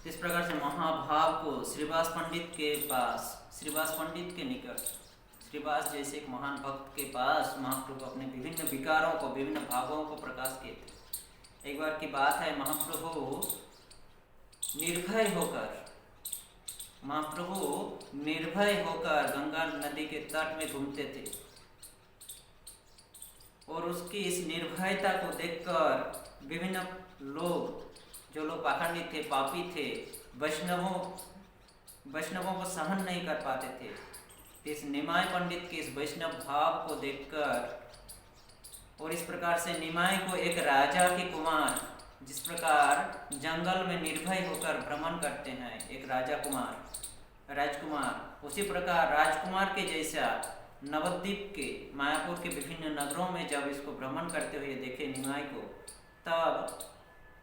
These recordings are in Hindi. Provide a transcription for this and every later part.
इस प्रकार से महाभाव को श्रीवास पंडित के पास, श्रीवास पंडित के निकट, श्रीवास जैसे एक महान भक्त के पास महाप्रभु अपने विभिन्न विकारों को, विभिन्न भावों को प्रकाश किए थे। एक बार की बात है, महाप्रभु निर्भय होकर गंगा नदी के तट में घूमते थे और उसकी इस निर्भयता को देखकर विभिन्न लोग, जो लोग पाखंडी थे, पापी थे, वैष्णवों को सहन नहीं कर पाते थे, इस निमाय पंडित के इस वैष्णव भाव को देखकर और इस प्रकार से निमाय को एक राजा के कुमार, जिस प्रकार जंगल में निर्भय होकर भ्रमण करते हैं एक राजकुमार, उसी प्रकार राजकुमार के जैसा नवद्वीप के, मायापुर के विभिन्न नगरों में जब इसको भ्रमण करते हुए देखे निमाय को, तब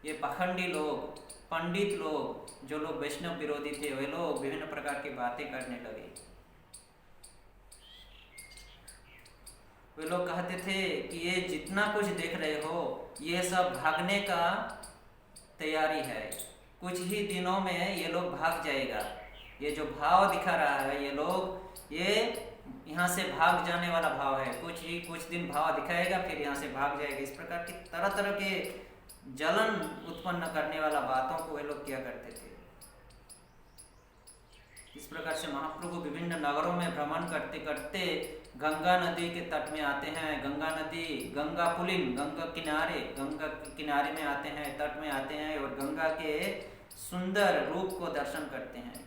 ये पाखंडी लोग, पंडित लोग, जो लोग वैष्णव विरोधी थे, वे लोग विभिन्न प्रकार की बातें करने लगे। वे लोग कहते थे कि ये जितना कुछ देख रहे हो, ये सब भागने का तैयारी है, कुछ ही दिनों में ये लोग भाग जाएगा। ये जो भाव दिखा रहा है, ये यहाँ से भाग जाने वाला भाव है, कुछ दिन भाव दिखाएगा, फिर यहाँ से भाग जाएगा। इस प्रकार की तरह तरह के जलन उत्पन्न करने वाला बातों को वे लोग किया करते थे। इस प्रकार से महाप्रभु विभिन्न नगरों में भ्रमण करते करते गंगा नदी के तट में आते हैं। गंगा नदी, गंगा पुलिन, गंगा के किनारे में आते हैं, तट में आते हैं और गंगा के सुंदर रूप को दर्शन करते हैं।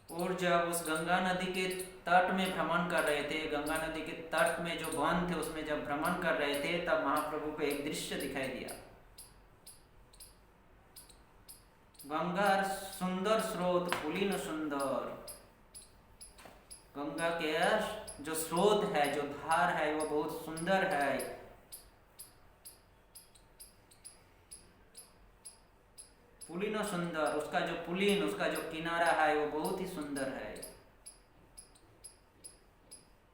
और जब उस गंगा नदी के तट में भ्रमण कर रहे थे, गंगा नदी के तट में जो वन थे उसमें जब भ्रमण कर रहे थे, तब महाप्रभु को एक दृश्य दिखाई दिया। गंगा सुंदर स्रोत, पुलिन सुंदर, गंगा के जो स्रोत है, जो धार है, वो बहुत सुंदर है। पुलिन सुंदर, उसका जो किनारा है वो बहुत ही सुंदर है।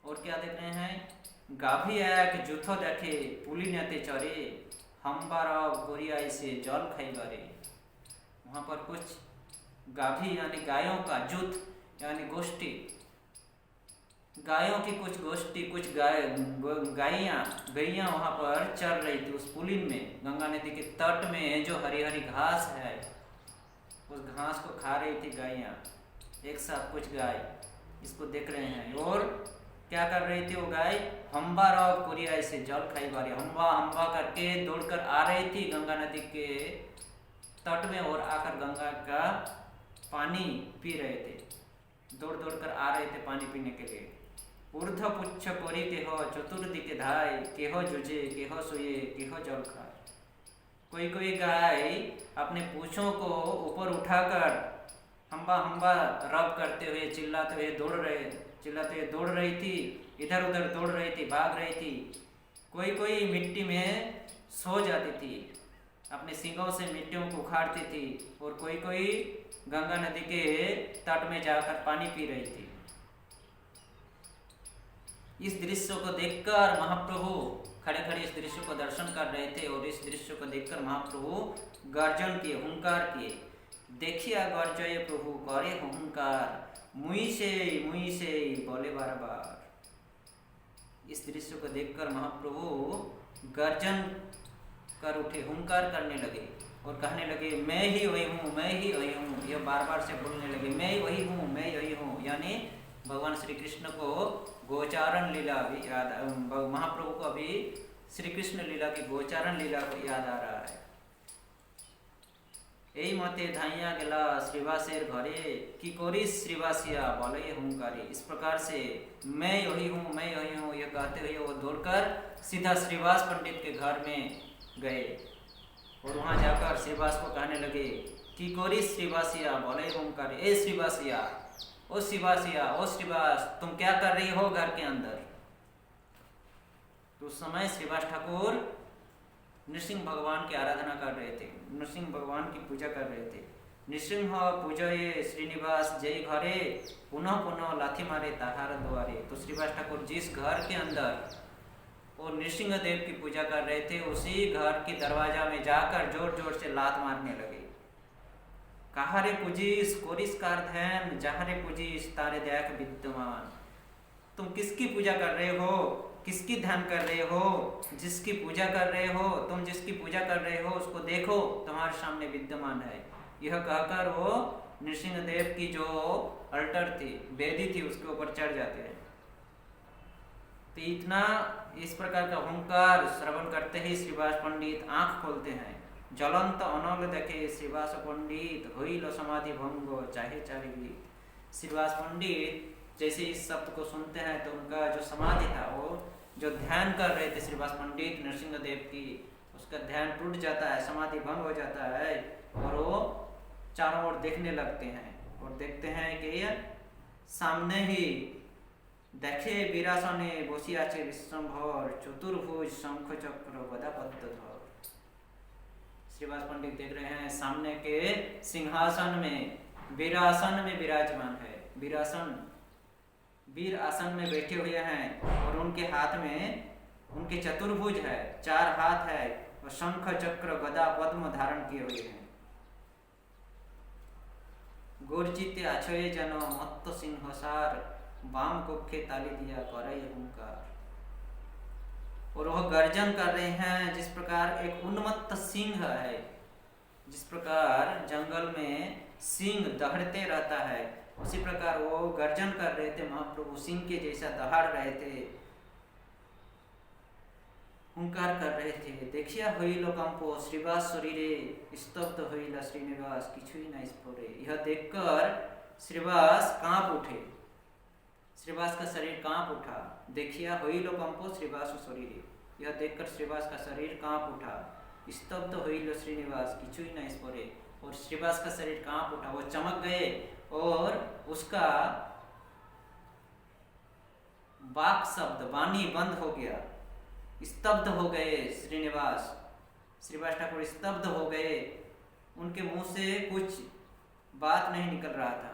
और क्या देख रहे हैं? गाभी एक जुथो देखे पुलिनते चरे, हम्बार गोरियाई से जल खाइबारे। वहाँ पर कुछ गाभी यानी गायों का जुथ यानी गोष्ठी, गायों की कुछ गोष्ठी, कुछ गैया वहाँ पर चल रही थी उस पुलिन में। गंगा नदी के तट में जो हरी हरी घास है, उस घास को खा रही थी गायें, एक साथ कुछ गाय इसको देख रहे हैं। और क्या कर रही थी वो गाय? हम्बा रॉग कोरिया से जल खाई बारी, हम्बा करके दौड़कर आ रही थी गंगा नदी के तट में और आकर गंगा का पानी पी रहे थे, दौड़ कर आ रहे थे पानी पीने के लिए। ऊर्ध पुच्छ पोरी केहो चतुर्दिके धाय, केहो जुझे केहो सोये केहो जल खाए। कोई गाय अपने पूंछों को ऊपर उठाकर हम्बा रब करते हुए चिल्लाते हुए दौड़ रही थी, इधर उधर दौड़ रही थी, भाग रही थी। कोई मिट्टी में सो जाती थी, अपने सींगों से मिट्टियों को उखाड़ती थी, और कोई गंगा नदी के तट में जाकर पानी पी रही थी। इस दृश्य को देखकर महाप्रभु खड़े इस दृश्य को दर्शन कर रहे थे, और इस दृश्य को देखकर महाप्रभु गर्जन किए, हुंकार किए। देखिया गर्जय प्रभु करे हुंकार, मुई से बोले बार बार। इस दृश्य को देखकर महाप्रभु गर्जन कर उठे, हुंकार करने लगे और कहने लगे, मैं ही वही हूँ। यह बार बार से बोलने लगे, मैं ही वही हूँ। यानी भगवान श्री कृष्ण को गोचारण लीला भी याद, महाप्रभु को अभी श्री कृष्ण लीला की गोचारण लीला को याद आ रहा है। यही मते धाइया गेला श्रीवासेर घरे, की कोरी श्रीवासिया बोले हुंकारी। इस प्रकार से मैं यही हूँ यह कहते हुए वो दौड़कर सीधा श्रीवास पंडित के घर में गए और वहाँ जाकर श्रीवास को कहने लगे, की कोरी श्रीवासिया बोले हुंकारी। ए श्रीवासिया, ओ श्रीवास, तुम क्या कर रही हो घर के अंदर? तो उस समय श्रीवास ठाकुर नृसिंह भगवान की आराधना कर रहे थे, नृसिंह भगवान की पूजा कर रहे थे। नृसिंह पूजये श्रीनिवास जय घरे, पुनः लाथी मारे ताहार द्वारे। तो श्रीवास ठाकुर जिस घर के अंदर वो नृसिंह देव की पूजा कर रहे थे, उसी घर के दरवाजा में जाकर जोर जोर से लात मारने लगे। कहारे पूजिस कोरिस्कार ध्यान, जहारे पूजिस तारे देख विद्यमान। तुम किसकी पूजा कर रहे हो, किसकी ध्यान कर रहे हो? जिसकी पूजा कर रहे हो, तुम जिसकी पूजा कर रहे हो उसको देखो, तुम्हारे सामने विद्यमान है। यह कहकर वो नृसिंह देव की जो अल्टर थी, वेदी थी, उसके ऊपर चढ़ जाते हैं। तो इतना इस प्रकार का ओंकार श्रवण करते ही श्रीवास पंडित आंख खोलते हैं। ज्वलंत अनल देखे श्रीवास पंडित, होइल समाधि भंग चाहे चाहे। श्रीवास पंडित जैसे इस शब्द को सुनते हैं तो उनका जो समाधि था, वो जो ध्यान कर रहे थे श्रीवास पंडित नृसिंह देव की, उसका ध्यान टूट जाता है, समाधि भंग हो जाता है और वो चारों ओर देखने लगते हैं और देखते हैं कि सामने ही देखे বিরাসনে বসে আছে विश्वम्भर, चतुर्भुज शंख चक्र गदा पद्मधर। श्रीवास पंडित देख रहे हैं सामने के सिंहासन में, वीरासन में विराजमान है। वीरासन, वीर आसन में बैठे हुए हैं और उनके हाथ में उनके चतुर्भुज है, 4 हाथ है और शंख चक्र गदा पद्म धारण किए हुए हैं। गोरचिते आछये जन मत्त सिंहसार, वाम कक्षे ताली दिया करे हुंकार। और वह गर्जन कर रहे हैं जिस प्रकार एक उन्मत्त सिंह है, जिस प्रकार जंगल में सिंह दहाड़ते रहता है, उसी प्रकार वो गर्जन कर रहे थे। महाप्रभु सिंह के जैसा दहाड़ रहे थे, हुंकार कर रहे थे। देखिया हईल कंपो श्रीवास शरीरे, स्तब्ध हईल श्रीनिवास किछुई न स्फुरे। यह देखकर श्रीवास कांप उठे, श्रीवास का शरीर कांप उठा। देखिया हईल कंपो श्रीवास शरीरे, यह देखकर श्रीवास का शरीर कांप उठा। स्तब्ध हईल श्रीनिवास किछुई न स्फुरे, और श्रीवास का शरीर कांप उठा, वो चमक गए और उसका वाक शब्द, वाणी बंद हो गया। स्तब्ध हो गए श्रीनिवास, श्रीवास ठाकुर स्तब्ध हो गए, उनके मुंह से कुछ बात नहीं निकल रहा था।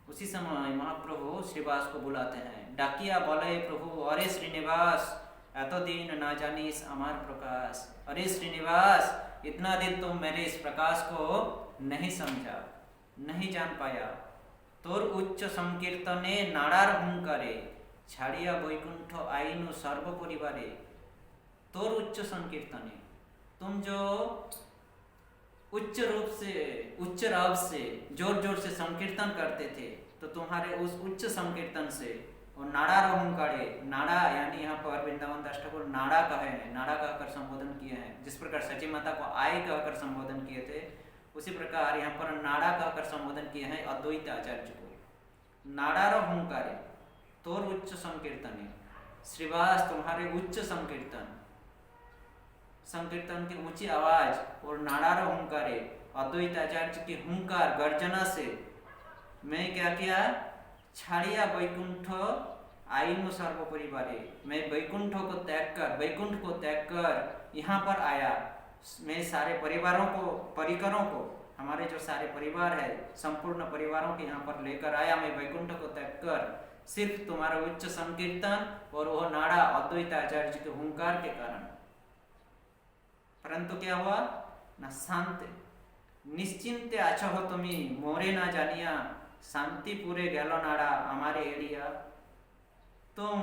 उसी समय महाप्रभु श्रीवास को बुलाते हैं। डाकिया बोले प्रभु, अरे श्रीनिवास एतदिन ना जानिस अमार प्रकाश। अरे श्रीनिवास, इतना दिन तुम मेरे इस प्रकाश को नहीं समझा, नहीं जान पाया। तोर उच्च संकीर्तने नाड़ार हुंकारे, छाड़िया वैकुंठ आईनु सर्व परिवारे। तोर उच्च संकीर्तने, तुम जो उच्च रूप से, उच्च राव से जोर जोर से संकीर्तन करते थे, तो तुम्हारे उस उच्च संकीर्तन से और नाड़ा हुंकारे, नाड़ा यानी यहाँ पर वृंदावन दास ठाकुर नाड़ा कहे हैं, नाड़ा कहकर संबोधन किए हैं। जिस प्रकार सची माता को आय कहकर संबोधन किए थे, उसी प्रकार यहाँ पर नाड़ा कहकर संबोधन किए हैं अद्वैत आचार्य को। नाड़ा हुंकारे तोर उच्च संकीर्तन, श्रीवास तुम्हारे उच्च संकीर्तन, संकीर्तन की ऊंची आवाज और नाड़ा हुंकारे, अद्वैत आचार्य की हुंकार गर्जना से मैं क्या किया, छाड़िया वैकुंठ आईनु सर्व परिवारे, मैं वैकुंठ को त्याग कर, वैकुंठ को त्याग कर यहाँ पर आया। मैं सारे परिवारों को, परिकरों को, हमारे जो सारे परिवार है, संपूर्ण परिवारों के यहाँ पर लेकर आया मैं वैकुंठ को त्याग कर, सिर्फ तुम्हारा उच्च संकीर्तन और वह नाड़ा अद्वैत आचार्य के हुंकार के कारण। परंतु क्या हुआ ना, शांत निश्चिंत आछो हो तुमी, मोरे ना जानिया, शांति पूरे गैलो नाड़ा हमारे एरिया। तुम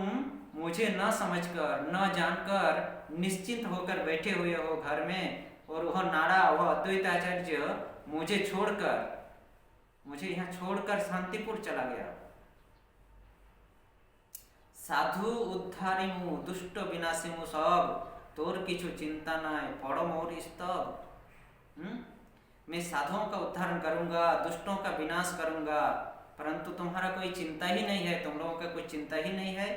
मुझे न समझकर, न जानकर निश्चिंत होकर बैठे हुए हो घर में, और वह नाड़ा, वह अद्वैत आचार्य मुझे छोड़कर, मुझे यहाँ छोड़कर शांतिपुर चला गया। साधु उद्धारिमु दुष्ट विनाशिमु सब, तोर किछु चिंता नाय पड़ो मोर स्तब। मैं साधुओं का उद्धारण करूंगा, दुष्टों का विनाश करूंगा, परंतु तुम्हारा कोई चिंता ही नहीं है, तुम लोगों का कोई चिंता ही नहीं है।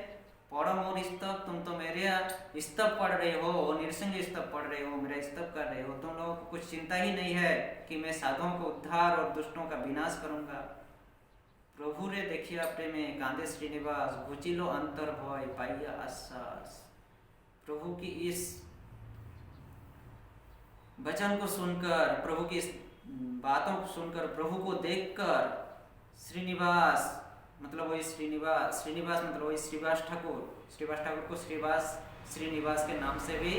पढ़ो मोर स्तब, तुम तो मेरे स्तब पढ़ रहे हो, नृसिंह स्तब पढ़ रहे हो, मेरा स्तब कर रहे हो, तुम लोगों को कुछ चिंता ही नहीं है कि मैं साधुओं को उद्धार और दुष्टों का विनाश करूंगा। प्रभु रे देखिया प्रेमे कांदे श्रीनिवास, घुचिलो अंतर भय पाइया आश्वास। प्रभु की इस वचन को सुनकर, प्रभु की इस बातों को सुनकर, प्रभु को देखकर श्रीनिवास मतलब वही श्रीनिवास, श्रीनिवास मतलब वही श्रीवास ठाकुर, श्रीवास ठाकुर को श्रीनिवास के नाम से भी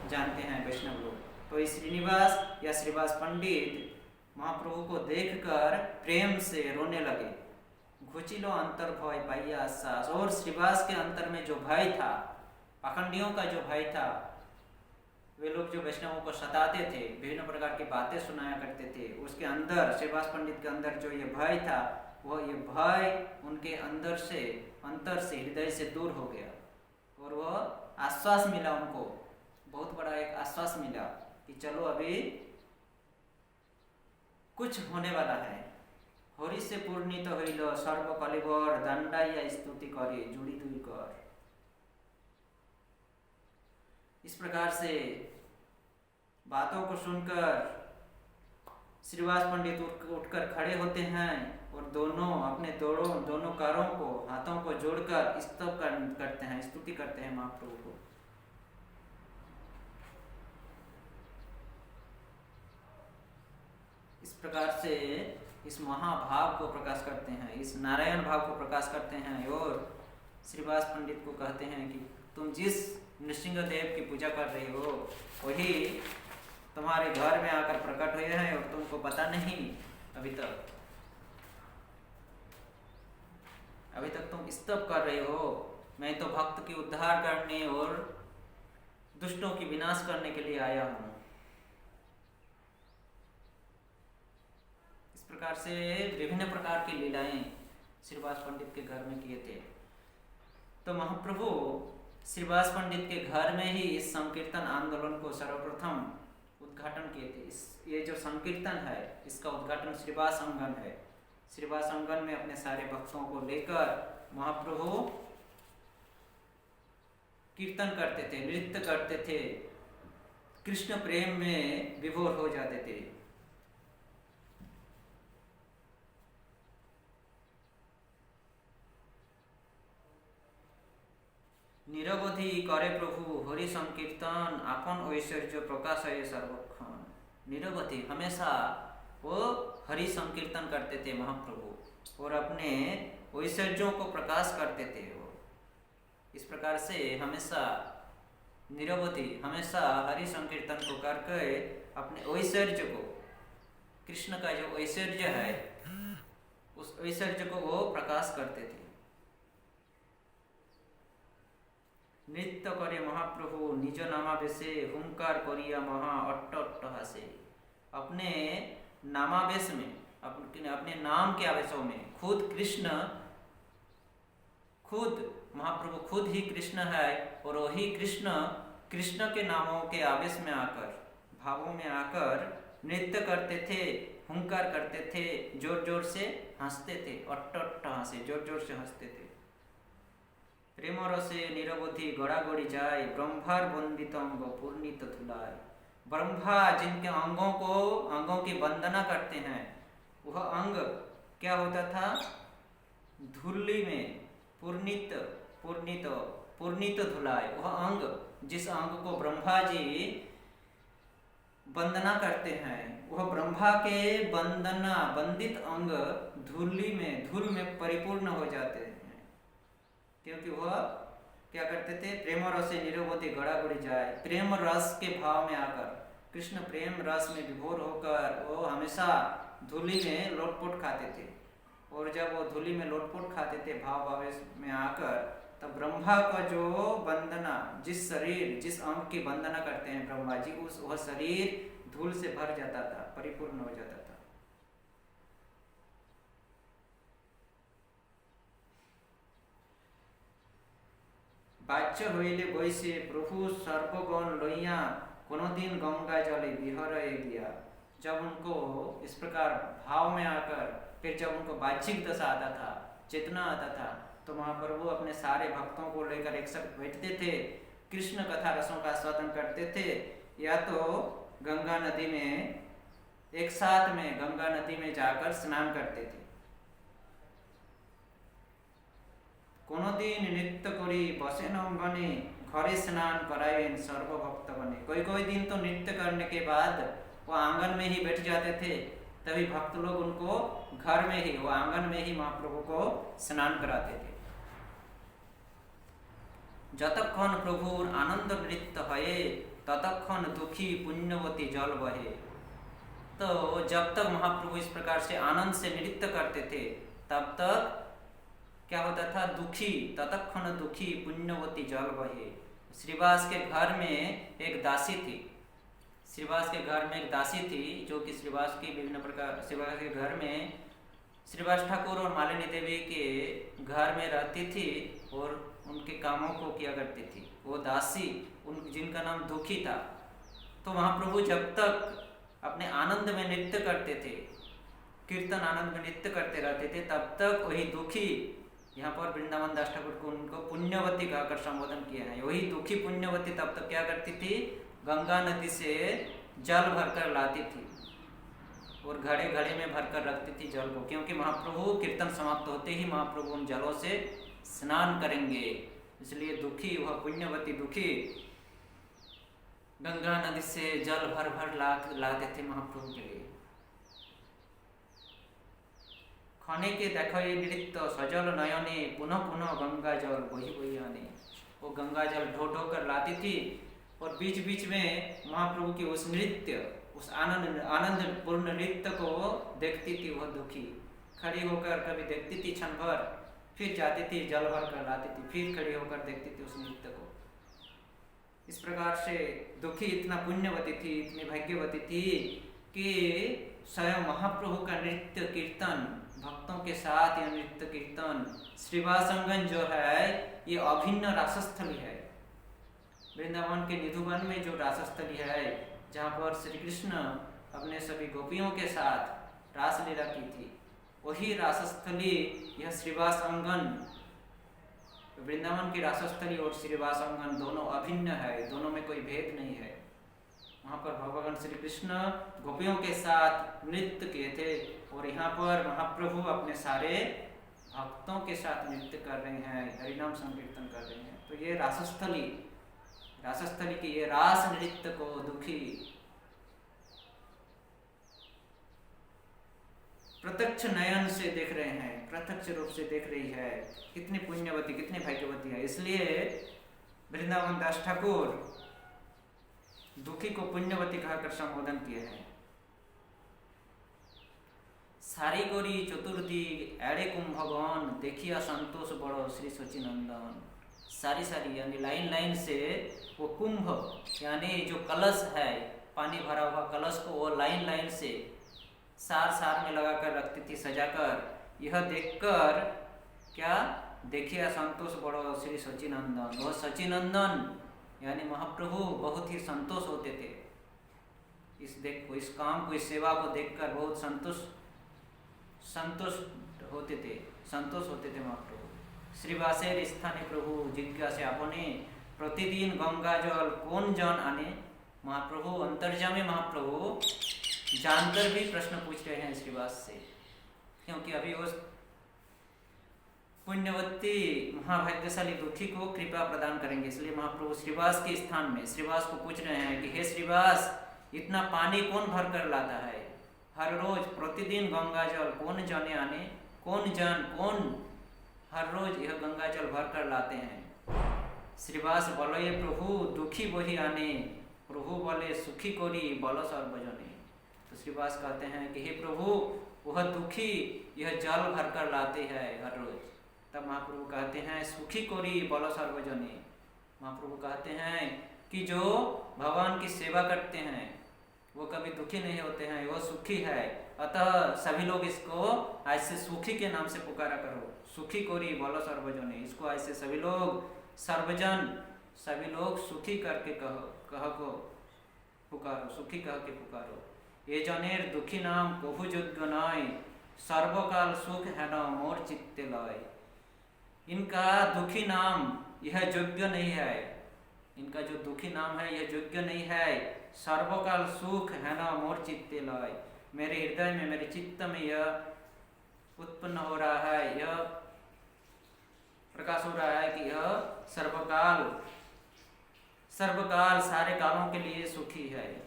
जानते हैं वैष्णव लोग। तो इस श्रीनिवास या श्रीवास पंडित महाप्रभु को देखकर प्रेम से रोने लगे। घुचिलो अंतर भय पाइया आश्वास। और श्रीवास के अंतर में जो भय था, पाखंडियों का जो भय था, वे लोग जो वैष्णवों को सताते थे, विभिन्न प्रकार की बातें सुनाया करते थे, उसके अंदर श्रीवास पंडित के अंदर जो ये भय था, वह ये भय उनके अंतर से हृदय से दूर हो गया। और वह आश्वास मिला उनको, बहुत बड़ा एक आश्वास मिला कि चलो अभी कुछ होने वाला है। हरि से पूर्णित हईल सर्व कलिवर दंडाइया स्तुति करे जुड़ी दुई कर। इस प्रकार से बातों को सुनकर श्रीवास पंडित उठकर खड़े होते हैं और अपने दोनों कारों को, हाथों को जोड़कर स्तुति करते हैं, स्तुति करते हैं महाप्रभु को। इस प्रकार से इस महाभाव को प्रकाश करते हैं, इस नारायण भाव को प्रकाश करते हैं। और श्रीवास पंडित को कहते हैं कि तुम जिस नृसिंहदेव की पूजा कर रही हो वही तुम्हारे घर में आकर प्रकट हुए हैं और तुमको पता नहीं अभी तक तुम स्तव कर रहे हो। मैं तो भक्त की उद्धार करने और दुष्टों की विनाश करने के लिए आया हूँ। इस प्रकार से विभिन्न प्रकार की लीलाएं श्रीवास पंडित के घर में किए थे। तो महाप्रभु श्रीवास पंडित के घर में ही इस संकीर्तन आंदोलन को सर्वप्रथम उद्घाटन किए थे। ये जो संकीर्तन है इसका उद्घाटन श्रीवास अंगन है। श्रीवास अंगन में अपने सारे भक्तों को लेकर महाप्रभु कीर्तन करते थे, नृत्य करते थे, कृष्ण प्रेम में विभोर हो जाते थे। निरवधि करे प्रभु हरि संकीर्तन आपन ऐश्वर्य प्रकाशय सर्वक्षण। निरवधि हमेशा वो हरि संकीर्तन करते थे महाप्रभु और अपने ऐश्वर्यों को प्रकाश करते थे। वो इस प्रकार से हमेशा निरवधि हमेशा हरि संकीर्तन को करके अपने ऐश्वर्य को, कृष्ण का जो ऐश्वर्य है उस ऐश्वर्य को वो प्रकाश करते थे। नृत्य करे महाप्रभु निज नामावेशे हुंकार करिया महा अट्ट हासे। अपने नामावेश में, अपने नाम के आवेशों में खुद महाप्रभु खुद ही कृष्ण है और वही कृष्ण के नामों के आवेश में आकर, भावों में आकर नृत्य करते थे, हुंकार करते थे, जोर जोर से हंसते थे, अट्ट हंसे, जोर जोर से हंसते थे। प्रेम रसे निरवधि गड़ागड़ी जाए ब्रह्मार वंदित अंग पूर्णित धुलाए। ब्रह्मा जिनके अंगों की वंदना करते हैं, वह अंग क्या होता था? धूलि में पूर्णित धुलाए। वह अंग, जिस अंग को ब्रह्मा जी वंदना करते हैं, वह ब्रह्मा के वंदित अंग धूल में परिपूर्ण हो जाते हैं। क्योंकि वह क्या करते थे? प्रेम रस से निरवधि गड़ागड़ी जाए। प्रेम रस के भाव में आकर, कृष्ण प्रेम रस में विभोर होकर वो हमेशा धूलि में लोटपोट खाते थे। और जब वो धूलि में लोटपोट खाते थे भाव आवेश में आकर, तब ब्रह्मा का जो वंदना, जिस अंग की वंदना करते हैं ब्रह्मा जी, वह शरीर धूल से भर जाता था, परिपूर्ण हो जाता था। बाच्य हईले वैसे प्रभु सर्वगण लइया कोनो दिन गंगा जले विहर गया। जब उनको इस प्रकार भाव में आकर, फिर जब उनको बाह्यिक दशा आता था, चेतना आता था, तो महाप्रभु अपने सारे भक्तों को लेकर एक साथ बैठते थे, कृष्ण कथा रसों का आस्वादन करते थे, या तो गंगा नदी में एक साथ में गंगा नदी में जाकर स्नान करते थे। कोनो दिन नृत्य करी बसेन अंगने घरे स्नान कराएं सर्वभक्त बने। कोई दिन तो नृत्य करने के बाद वो आंगन में ही बैठ जाते थे तभी भक्त लोग उनको घर में ही, वो आंगन में ही महाप्रभु को स्नान कराते थे। যতক্ষণ প্রভুর आनंद नृत्य हये ततक्षण दुखी पुण्यवती जल बहे। तो जब तक महाप्रभु इस प्रकार से आनंद से नृत्य करते थे तब तक क्या होता था, दुखी, ततक्षण दुखी पुण्यवती जल बहे। श्रीवास के घर में एक दासी थी, श्रीवास के घर में एक दासी थी जो कि श्रीवास की विभिन्न प्रकार, श्रीवास के घर में श्रीवास ठाकुर और मालिनी देवी के घर में रहती थी और उनके कामों को किया करती थी। वो दासी जिनका नाम दुखी था। तो महाप्रभु जब तक अपने आनंद में नृत्य करते थे, कीर्तन आनंद में नृत्य करते रहते थे, तब तक वही दुखी, यहाँ पर वृंदावन दास ठाकुर को उनको पुण्यवती कहकर संबोधन किया है। वही दुखी पुण्यवती तब तक क्या करती थी, गंगा नदी से जल भरकर लाती थी और घड़े घड़े में भरकर रखती थी जल को, क्योंकि महाप्रभु कीर्तन समाप्त होते ही महाप्रभु उन जलों से स्नान करेंगे। इसलिए दुखी, वह पुण्यवती दुखी गंगा नदी से जल भर भर लाते थे महाप्रभु के लिए। खाने के देखो ये नृत्य सजल नयने पुनः पुनः गंगा जल बही बही आने। वो गंगा जल ढो ढो कर लाती थी और बीच बीच में महाप्रभु की उस नृत्य, उस आनंद पूर्ण नृत्य को देखती थी। वह दुखी खड़ी होकर कभी देखती थी क्षण भर, फिर जाती थी जल भर कर लाती थी, फिर खड़ी होकर देखती थी उस नृत्य को। इस प्रकार से दुखी इतना पुण्यवती थी, इतनी भाग्यवती थी कि स्वयं महाप्रभु का नृत्य कीर्तन भक्तों के साथ, यह नृत्य कीर्तन श्रीवासंगन जो है ये अभिन्न रासस्थली है। वृंदावन के निधुवन में जो रासस्थली है, जहाँ पर श्री कृष्ण अपने सभी गोपियों के साथ रासलीला की थी, वही रासस्थली यह श्रीवास अंगन। वृंदावन की रासस्थली और श्रीवास अंगन दोनों अभिन्न है, दोनों में कोई भेद नहीं है। वहाँ पर भगवान श्री कृष्ण गोपियों के साथ नृत्य किए थे और यहाँ पर महाप्रभु अपने सारे भक्तों के साथ नृत्य कर रहे हैं, हरिनाम संकीर्तन कर रहे हैं। तो ये रासस्थली की ये रास नृत्य को दुखी प्रत्यक्ष नयन से देख रहे हैं, प्रत्यक्ष रूप से देख रही है। कितनी पुण्यवती, कितनी भाग्यवती है। इसलिए वृंदावन दास ठाकुर दुखी को पुण्यवती कहकर संबोधन किए हैं। सारी गोरी चतुर्थी एड़े कुंभगन देखिया संतोष बड़ो श्री सचिनंदन। सारी यानी लाइन लाइन से वो कुंभ यानी जो कलश है, पानी भरा हुआ कलश को वो लाइन लाइन से सार में लगाकर रखती थी, सजाकर। यह देखकर क्या देखिए संतोष बड़ो श्री सचिनंदन। वह सचिनंदन यानी महाप्रभु बहुत ही संतोष होते थे। इस काम को, इस सेवा को देखकर बहुत संतुष्ट होते थे महाप्रभु। श्रीवासेर स्थाने प्रभु जिज्ञासे आपने प्रतिदिन गंगा जल कौन जन आने। महाप्रभु अंतर्जामी महाप्रभु जानकर भी प्रश्न पूछ रहे हैं श्रीवास से, क्योंकि अभी उस पुण्यवती महाभाग्यशाली दुखी को कृपा प्रदान करेंगे। इसलिए महाप्रभु श्रीवास के स्थान में श्रीवास को पूछ रहे हैं कि हे श्रीवास, इतना पानी कौन भर कर लाता है हर रोज, प्रतिदिन गंगा जल कौन जाने आने, कौन हर रोज यह गंगा जल भर कर लाते हैं। श्रीवास बोले प्रभु दुखी वही आने, प्रभु बोले सुखी कोरी बोलो सर्वजने। तो श्रीवास कहते हैं कि हे प्रभु, वह दुखी यह जल भर कर लाते हैं हर रोज। तब महाप्रभु कहते हैं सुखी कोरी बोलो सर्वजने। महाप्रभु कहते हैं कि जो भगवान की सेवा करते हैं वो कभी दुखी नहीं होते हैं, वो सुखी है। अतः सभी लोग इसको ऐसे सुखी के नाम से पुकारा करो, सुखी कोरी बोलो सर्वजने। इसको ऐसे सभी लोग सर्वजन, सभी लोग सुखी करके कहो पुकारो, सुखी कह के पुकारो। ये जनेर दुखी नाम कभु योग्य नय, सर्वकाल सुख है न मोर चित्ते लय। इनका दुखी नाम यह योग्य नहीं है, इनका जो दुखी नाम है यह योग्य नहीं है। सर्वकाल सुख है न मोर चित्ते लय। मेरे हृदय में, मेरे चित्त में यह उत्पन्न हो रहा है, यह प्रकाश हो रहा है कि यह सर्वकाल सारे कालों के लिए सुखी है।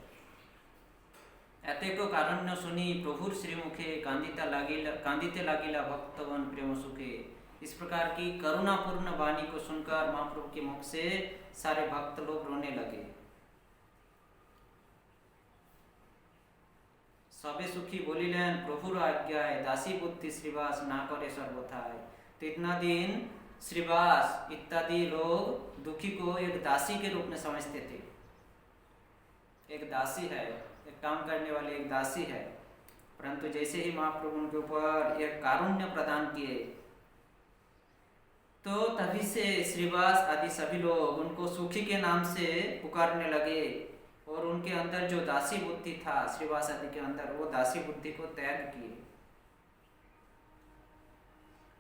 एतेको कारुण्य सुनी प्रभुर श्रीमुखे कांदिते लागिला भक्तगण प्रेम सुखे। इस प्रकार की करुणापूर्ण वाणी को सुनकर महाप्रभु के मुख से सारे भक्त लोग रोने लगे। सबे सुखी बोलिलेन प्रभुर आज्ञाय दासी बुद्धि श्रीवास ना करे सर्वथाय। तो इतना दिन श्रीवास इत्यादि लोग दुखी को एक दासी के रूप में समझते थे। एक दासी है, एक काम करने वाली एक दासी है, परंतु जैसे ही महाप्रभु उनके ऊपर एक कारुण्य प्रदान किए तो तभी से श्रीवास आदि सभी लोग उनको सुखी के नाम से पुकारने लगे और उनके अंदर जो दासी बुद्धि था श्रीवास आदि के अंदर, वो दासी बुद्धि को त्याग किए।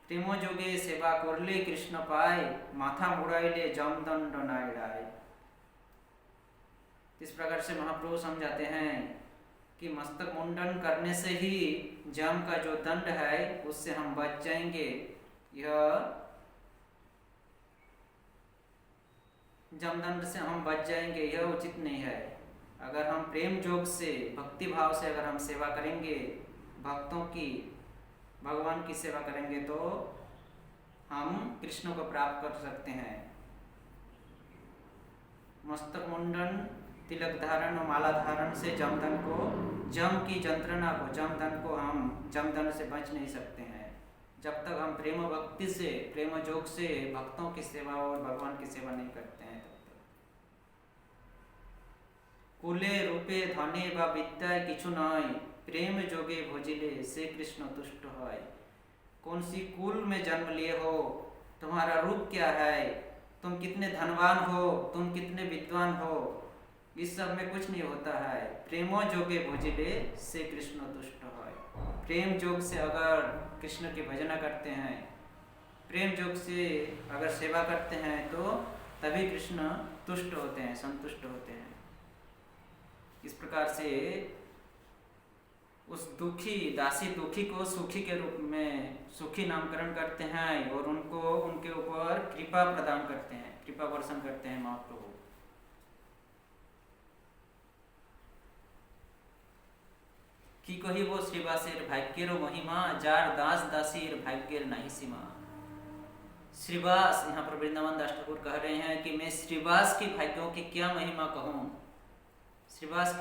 प्रेमो जोगे सेवा करले कृष्ण पाए, माथा मुड़ाइले जमदंड नाय। इस प्रकार से महाप्रभु समझाते हैं कि मस्तक मुंडन करने से ही जम का जो दंड है उससे हम बच जाएंगे। यह जमदंड से हम बच जाएंगे, यह उचित नहीं है। अगर हम प्रेम जोग से भक्ति भाव से अगर हम सेवा करेंगे, भक्तों की भगवान की सेवा करेंगे तो हम कृष्ण को प्राप्त कर सकते हैं। मस्तक मुंडन, तिलक धारण और माला धारण से जमदंड को, जम की जंत्रणा को, जमदंड को हम जमदंड से बच नहीं सकते हैं। जब तक हम प्रेम भक्ति से, प्रेम जोग से भक्तों की सेवा और भगवान की सेवा नहीं करते हैं तब तक। कुले रूपे धने व विद्याय किछु नय, प्रेम जोगे भोजिले से कृष्ण तुष्ट है। कौन सी कुल में जन्म लिए हो, तुम्हारा रूप क्या है, तुम कितने धनवान हो, तुम कितने विद्वान हो, इस सब में कुछ नहीं होता है। प्रेमो जोगे भोजिले से कृष्ण तुष्ट है। प्रेम जोग से अगर कृष्ण की भजना करते हैं, प्रेम जोग से अगर सेवा करते हैं तो तभी कृष्ण तुष्ट होते हैं, संतुष्ट होते हैं। इस प्रकार से उस दुखी दासी दुखी को सुखी के रूप में सुखी नामकरण करते हैं और उनको उनके ऊपर कृपा प्रदान करते हैं, कृपा वर्षण करते हैं महाप्रभु। की कही वो श्रीवासेर भाग्येर महिमा, जार दास दासीर भाग्येर नहीं सीमा। श्रीवास, यहाँ पर वृंदावन दास ठाकुर कह रहे हैं कि मैं श्रीवास की भाग्यों की क्या महिमा कहूँ। श्रीवास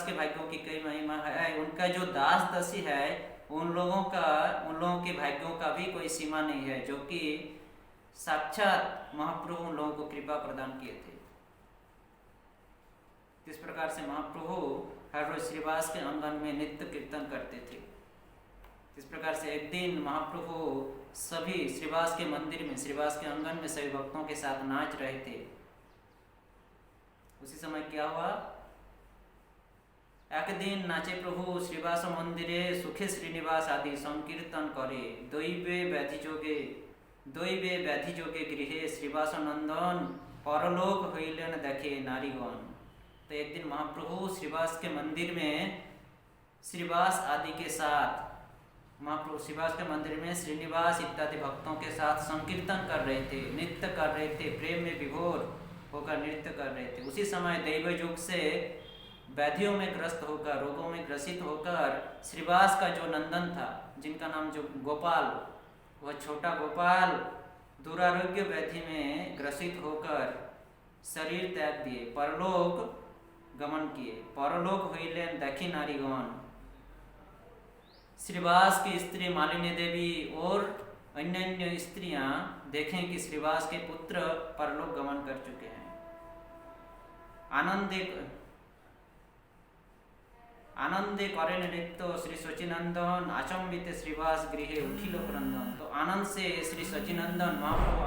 के भाग्यों की कई महिमा है। उनका जो दास दासी है उन लोगों के भाग्यों का भी कोई सीमा नहीं है, जो कि साक्षात महाप्रभु उन लोगों को कृपा प्रदान किए थे। इस प्रकार से महाप्रभु हर रोज श्रीवास के आंगन में नित्य कीर्तन करते थे। इस प्रकार से एक दिन महाप्रभु सभी श्रीवास के मंदिर में, श्रीवास के आंगन में सभी भक्तों के साथ नाच रहे थे। उसी समय क्या हुआ, एक दिन नाचे प्रभु श्रीवास मंदिरे सुखे श्रीनिवास आदि संकीर्तन करे, दैवे व्याधि जोगे गृहे श्रीवास नंदन परलोक हईलेन देखे नारीगण। तो एक दिन महाप्रभु श्रीवास के मंदिर में श्रीवास आदि के साथ, महाप्रभु श्रीवास के मंदिर में श्रीनिवास इत्यादि भक्तों के साथ संकीर्तन कर रहे थे, नृत्य कर रहे थे, प्रेम में विभोर होकर नृत्य कर रहे थे। उसी समय दैव युग से व्याधियों में ग्रस्त होकर, रोगों में ग्रसित होकर श्रीवास का जो नंदन था, जिनका नाम जो गोपाल, वह छोटा गोपाल दुरारोग्य व्याधि में ग्रसित होकर शरीर त्याग दिए, परलोक गमन किए। परलोक हुईलेन देखी नारीगण। श्रीवास की स्त्री मालिनी देवी और अन्य स्त्रियां देखें कि श्रीवास के पुत्र परलोक गमन कर चुके हैं। आनंदे करें नृत्य श्री सचिनंदन, अचंबित श्रीवास गृहे उठिल क्रंदन। तो आनंद से श्री सचिनंदन महाप्रभु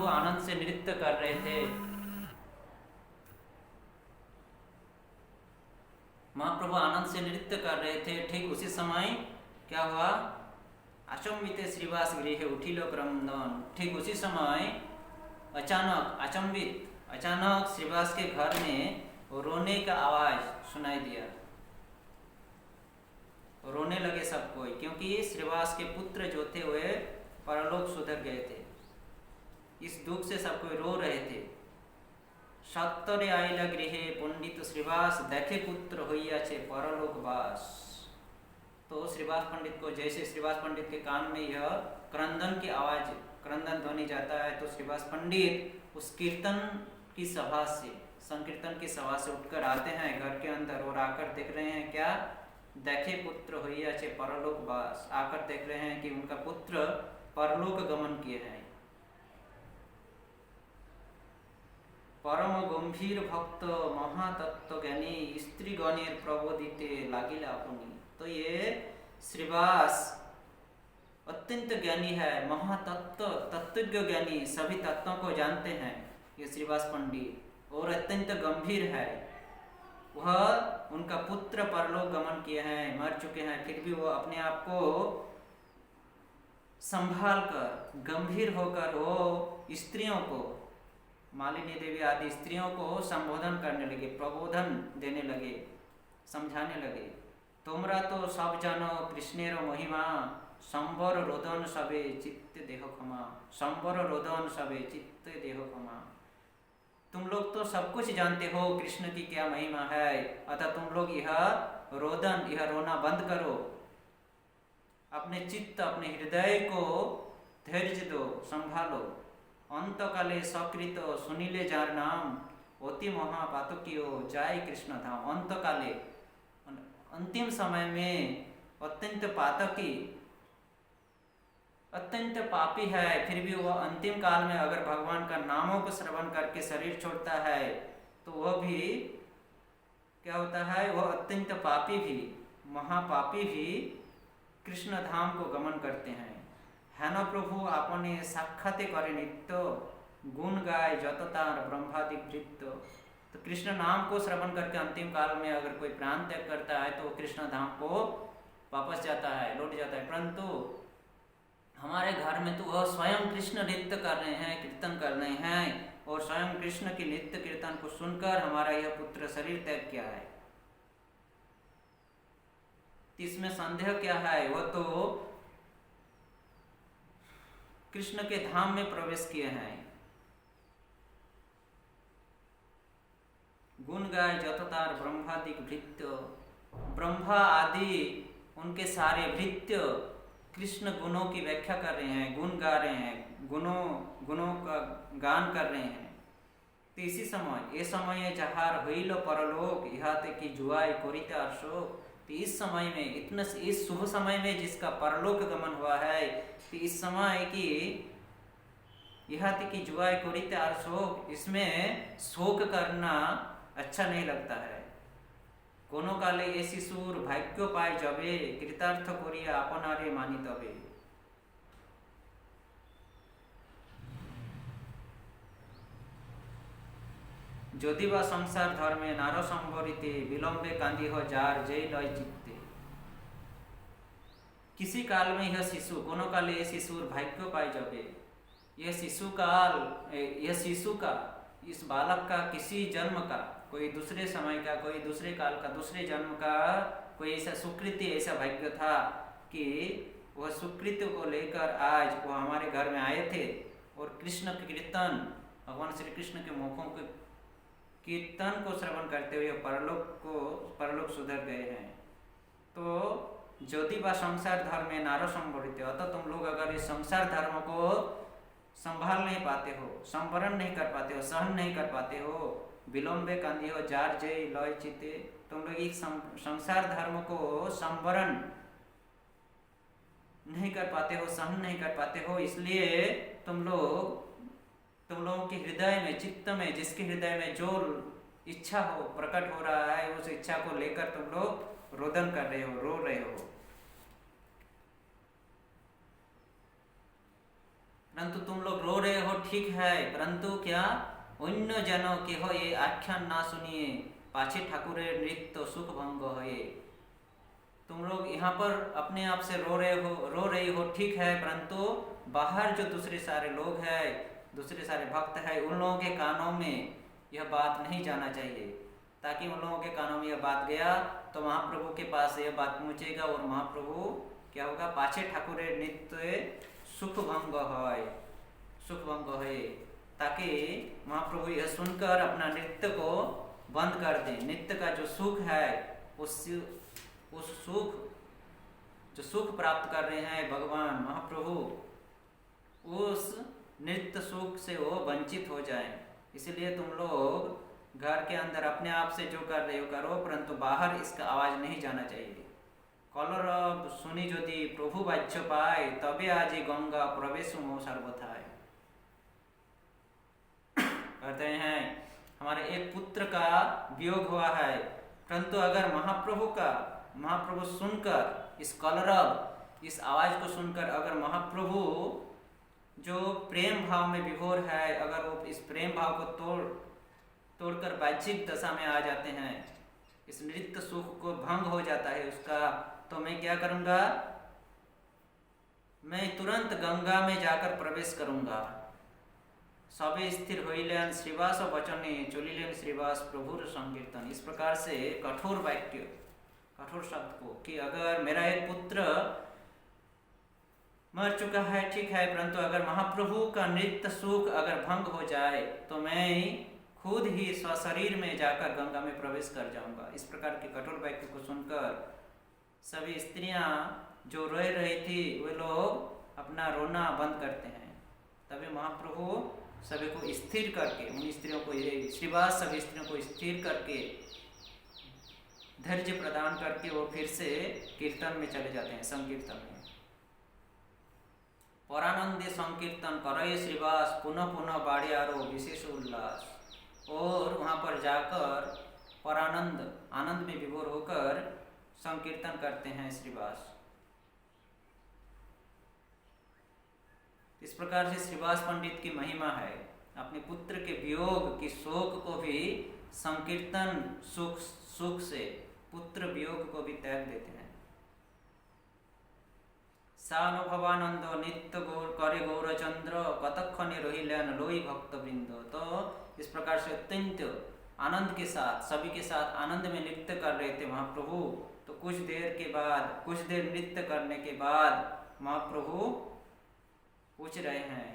आनंद से नृत्य कर रहे थे। महाप्रभु आनंद से नृत्य कर रहे थे। ठीक उसी समय क्या हुआ, अचंबित श्रीवास गृहे उठिल क्रंदन। ठीक उसी समय अचानक श्रीवास के घर में रोने का आवाज सुनाई दिया। रोने लगे सब कोई, क्योंकि श्रीवास के पुत्र जो थे वे परलोक सुधर गए थे। इस दुख से सब कोई रो रहे थे। सत्तरे आइला गृहे पंडित श्रीवास देखे पुत्र होइयाछे परलोक वास। तो श्रीवास पंडित को, जैसे श्रीवास पंडित के कान में यह क्रंदन की आवाज, क्रंदन ध्वनि जाता है, तो श्रीवास पंडित उस कीर्तन की सभा से, संकीर्तन की सभा से उठकर आते हैं घर के अंदर और आकर देख रहे हैं क्या, देखे पुत्र होइयाछे परलोक वास। आकर देख रहे हैं कि उनका पुत्र परलोक गमन किए हैं। परम गंभीर भक्त महातत्व ज्ञानी स्त्री गणेर प्रबोधिते लागिला अपनी। तो ये श्रीवास अत्यंत ज्ञानी है, महातत्व, तत्वज्ञ ज्ञानी, सभी तत्वों को जानते हैं ये श्रीवास पंडित, और अत्यंत गंभीर है। वह उनका पुत्र परलोक गमन किए हैं, मर चुके हैं, फिर भी वो अपने आप को संभाल कर, गंभीर होकर वो स्त्रियों को, मालिनी देवी आदि स्त्रियों को संबोधन करने लगे, प्रबोधन देने लगे, समझाने लगे। तुमरा तो सब जानो कृष्णेर महिमा, संबर रोदन सबे चित्त देह क्षमा, संबर रोदन सबे चित्त देह क्षमा। तुम लोग तो सब कुछ जानते हो कृष्ण की क्या महिमा है, अतः तुम लोग यह रोदन, यह रोना बंद करो, अपने चित्त, अपने हृदय को धैर्य दो, संभालो। अंतकाले सकृत सुनीले जार नाम, अति महापातकियो जाय कृष्ण धाम। अंतकाले, अंतिम समय में अत्यंत पातकी, अत्यंत पापी है, फिर भी वह अंतिम काल में अगर भगवान का नामों को श्रवण करके शरीर छोड़ता है तो वह भी क्या होता है, वह अत्यंत पापी भी, महापापी भी कृष्ण धाम को गमन करते हैं। है न प्रभु आपने साक्षाते करे नित्य, गुण गाय जततार ब्रह्मादि वृत्त। तो कृष्ण नाम को श्रवण करके अंतिम काल में अगर कोई प्राण त्याग करता है तो कृष्ण धाम को वापस जाता है, लौट जाता है। परंतु हमारे घर में तो वह स्वयं कृष्ण नृत्य कर रहे हैं, कीर्तन कर रहे हैं, और स्वयं कृष्ण के नित्य कीर्तन को सुनकर हमारा यह पुत्र शरीर त्याग किया है। इसमें संदेह क्या है, वह तो कृष्ण के धाम में प्रवेश किए हैं। गुण गाय जततार ब्रह्मादिक भृत्य, ब्रह्मा आदि उनके सारे भृत्य कृष्ण गुणों की व्याख्या कर रहे हैं, गुण गा रहे हैं, गुणों का गान कर रहे हैं। तो इसी समय, ये समय जहार होइलो परलोक, इहाते की जुआई कोरिता अशोक। तो इस समय में, इतना इस शुभ समय में जिसका परलोक गमन हुआ है, तो इस समय की इहाते की जुआई कोरिता अशोक, इसमें शोक करना अच्छा नहीं लगता है। कोनो काले ए शिशुर भाग्य पाय जबे, कृतार्थ करिया आपनारे मानी तबे। যদি বা সংসার ধর্মে নার সম্বরিতে, विलंबे कांदी हो जार जय लय चित्ते। किसी काल में यह शिशु, कोनो काले ये शिशुर भाग्य पाई जबे, यह शिशु काल, यह शिशु का, इस बालक का किसी जन्म का, कोई दूसरे समय का, कोई दूसरे काल का, दूसरे जन्म का कोई ऐसा सुकृति, ऐसा भाग्य था कि वह सुकृति को लेकर आज वह हमारे घर में आए थे और कृष्ण के कीर्तन, भगवान श्री कृष्ण के मुखों के कीर्तन को श्रवण करते हुए परलोक सुधर गए हैं। तो ज्योति व संसार धर्म में नारो संबरित, अतः तुम लोग अगर इस संसार धर्म को संभाल नहीं पाते हो, संवरण नहीं कर पाते हो, सहन नहीं कर पाते हो, विलंबे कांदी हो जार जय लय चिते, तुम लोग इस संसार धर्म को संवरण नहीं कर पाते हो, सहन नहीं कर पाते हो, इसलिए तुम लोगों के हृदय में, चित्त में, जिसके हृदय में जो इच्छा हो, प्रकट हो रहा है, उस इच्छा को लेकर तुम लोग रोदन कर रहे हो, रो रहे हो। परंतु तुम लोग रो रहे हो ठीक है, परंतु क्या अन्य जनों के हो ये आख्यान ना सुनिए, पाछे ठाकुरे नृत्य सुख भंग होए। तुम लोग यहाँ पर अपने आप से रो रही हो ठीक है, परंतु बाहर जो दूसरे सारे लोग हैं, दूसरे सारे भक्त हैं, उन लोगों के कानों में यह बात नहीं जाना चाहिए, ताकि उन लोगों के कानों में यह बात गया तो महाप्रभु के पास यह बात पहुँचेगा और महाप्रभु क्या होगा, पाछे ठाकुरे नृत्य सुख भंग है, ताकि महाप्रभु यह सुनकर अपना नृत्य को बंद कर दें। नृत्य का जो सुख है उस सुख जो सुख प्राप्त कर रहे हैं भगवान महाप्रभु, उस नृत्य सुख से वो वंचित हो जाएं। इसलिए तुम लोग घर के अंदर अपने आप से जो कर रहे हो करो, परंतु बाहर इसका आवाज़ नहीं जाना चाहिए। कलरव सुनी यदि प्रभु बाच्य पाए, तबे आज गंगा प्रवेश हो सर्वथाय। कहते हैं हमारे एक पुत्र का वियोग हुआ है, परंतु अगर महाप्रभु सुनकर इस कलरव इस आवाज को सुनकर अगर महाप्रभु जो प्रेम भाव में विभोर है, अगर वो इस प्रेम भाव को तोड़कर बाह्यिक दशा में आ जाते हैं, इस नृत्य सुख को भंग हो जाता है उसका, तो मैं क्या करूँगा, मैं तुरंत गंगा में जाकर प्रवेश करूँगा। सबे स्थिर होइलेन श्रीवास वचने चलिलेन श्रीवास प्रभुर संकीर्तन। इस प्रकार से कठोर वाक्य, कठोर शब्द को कि अगर मेरा एक पुत्र मर चुका है ठीक है, परंतु अगर महाप्रभु का नृत्य सुख अगर भंग हो जाए तो मैं खुद ही स्वशरीर में जाकर गंगा में प्रवेश कर जाऊंगा। इस प्रकार के कठोर वाक्य को सुनकर सभी स्त्रियां जो रो रही थी वे लोग अपना रोना बंद करते हैं। तभी महाप्रभु सभी को स्थिर करके, उन स्त्रियों को, श्रीवास सभी स्त्रियों को स्थिर करके धैर्य प्रदान करके वो फिर से कीर्तन में चले जाते हैं, संकीर्तन में। परानंदे संकीर्तन करे श्रीवास पुनः पुनः बाड़े आरो विशेष उल्लास। और वहाँ पर जाकर परानंद, आनंद में विभोर होकर संकीर्तन करते हैं श्रीवास। इस प्रकार से श्रीवास पंडित की महिमा है, अपने पुत्र के वियोग की शोक को भी संकीर्तन सुख से पुत्र वियोग को भी त्याग देते हैं। सानुभवानंद नित्य गौर करे गौरचंद्र कतक्षणे रहिलेन लोई भक्त वृंद। तो इस प्रकार से अत्यंत आनंद के साथ, सभी के साथ आनंद में नृत्य कर रहे थे महाप्रभु। तो कुछ देर नृत्य करने के बाद महाप्रभु पूछ रहे हैं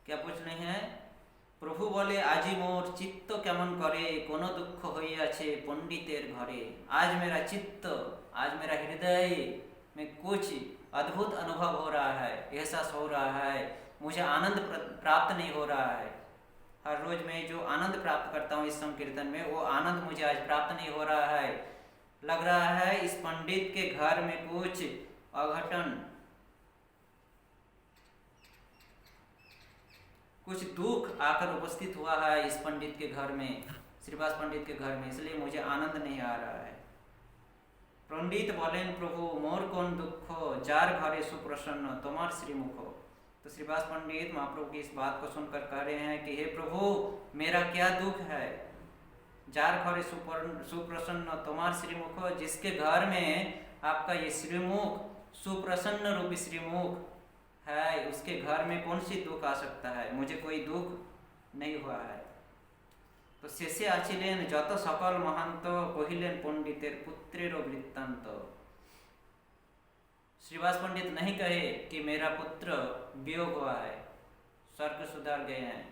क्या पूछ रहे हैं? प्रभु बोले आजी मोर चित्त केमन करे, कोनो दुख होइयाछे पंडितेर घरे। आज मेरा चित्त, आज मेरा हृदय में कुछ अद्भुत अनुभव हो रहा है, एहसास हो रहा है, मुझे आनंद प्राप्त नहीं हो रहा है। हर रोज मैं जो आनंद प्राप्त करता हूँ इस संकीर्तन में, वो आनंद मुझे आज प्राप्त नहीं हो रहा है। लग रहा है इस पंडित के घर में कुछ अघटन, कुछ दुख आकर उपस्थित हुआ है इस पंडित के घर में, श्रीवास पंडित के घर में, इसलिए मुझे आनंद नहीं आ रहा है। पंडित बोलेन प्रभु मोर कौन दुख, जार घरे सुप्रसन्न तुम्हार श्रीमुख। तो श्रीवास पंडित महाप्रभु की इस बात को सुनकर कह रहे हैं कि हे प्रभु मेरा क्या दुख है, जार घरे सुप्रसन्न तुम्हार श्रीमुख, जिसके घर में आपका ये श्रीमुख, सुप्रसन्न रूपी श्रीमुख है, उसके घर में कौन सी दुख आ सकता है, मुझे कोई दुख नहीं हुआ है। तो शेषे आछिलेन जत सकल महंत कहिलेन पंडितेर पुत्रेर वृत्तांत। श्रीवास पंडित नहीं कहे कि मेरा पुत्र वियोग हुआ है, स्वर्ग सुधार गए हैं।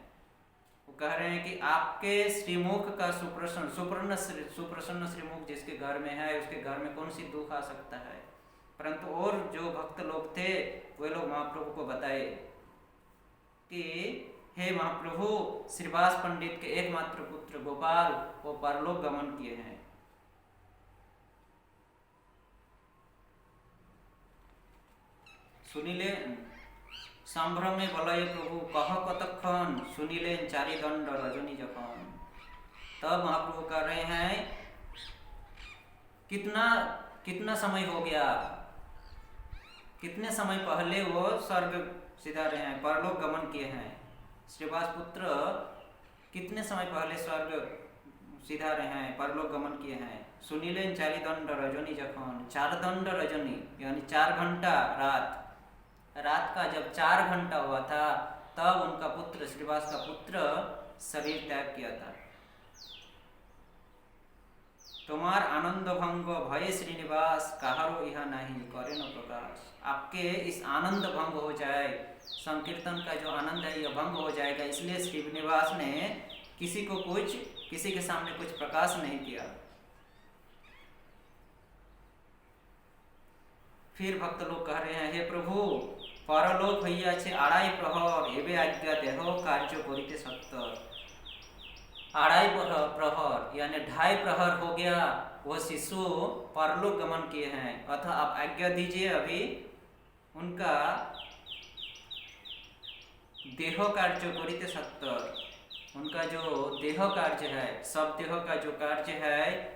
वो कह रहे हैं कि आपके श्रीमुख का सुप्रसन्न श्रीमुख जिसके घर में है, उसके घर में कौन सी दुख आ सकता है। परंतु और जो भक्त लोग थे वे लोग महाप्रभु को बताए कि हे महाप्रभु, श्रीवास पंडित के एकमात्र पुत्र गोपाल वो परलोक गमन किए हैं। सुनिलेन संभ्रमे बलय प्रभु कह कतक्षण, सुनिलेन चारि दंड रजनी जखन। तब महाप्रभु कह रहे हैं कितना समय हो गया, कितने समय पहले वो स्वर्ग सिधार रहे हैं, परलोक गमन किए हैं। श्रीवास पुत्र कितने समय पहले स्वर्ग सिधा रहे हैं, परलोक गमन किए हैं। सुनिलेन चारि दंड रजनी जखन, 4 दंड रजनी यानी 4 घंटा रात का जब 4 घंटा हुआ था तब उनका पुत्र, श्रीवास का पुत्र शरीर त्याग किया था। तुम्हार आनंद भंग भय श्रीनिवास कहारो यह नहीं करे न प्रकाश। आपके इस आनंद भंग हो जाए, संकीर्तन का जो आनंद है यह भंग हो जाएगा, इसलिए श्रीनिवास ने किसी के सामने कुछ प्रकाश नहीं किया। फिर भक्त लोग कह रहे हैं, हे प्रभु परलोक भैया छे आड़ाई प्रहर एवं आज्ञा देह कार्य करिते सत्तर। आड़ाई प्रहर यानी 2.5 प्रहर हो गया, वो शिशु परलोक गमन किए हैं, अतः आप आज्ञा दीजिए अभी उनका देह कार्य करिते सत्तर। उनका जो देह कार्य है, सब देह का जो कार्य है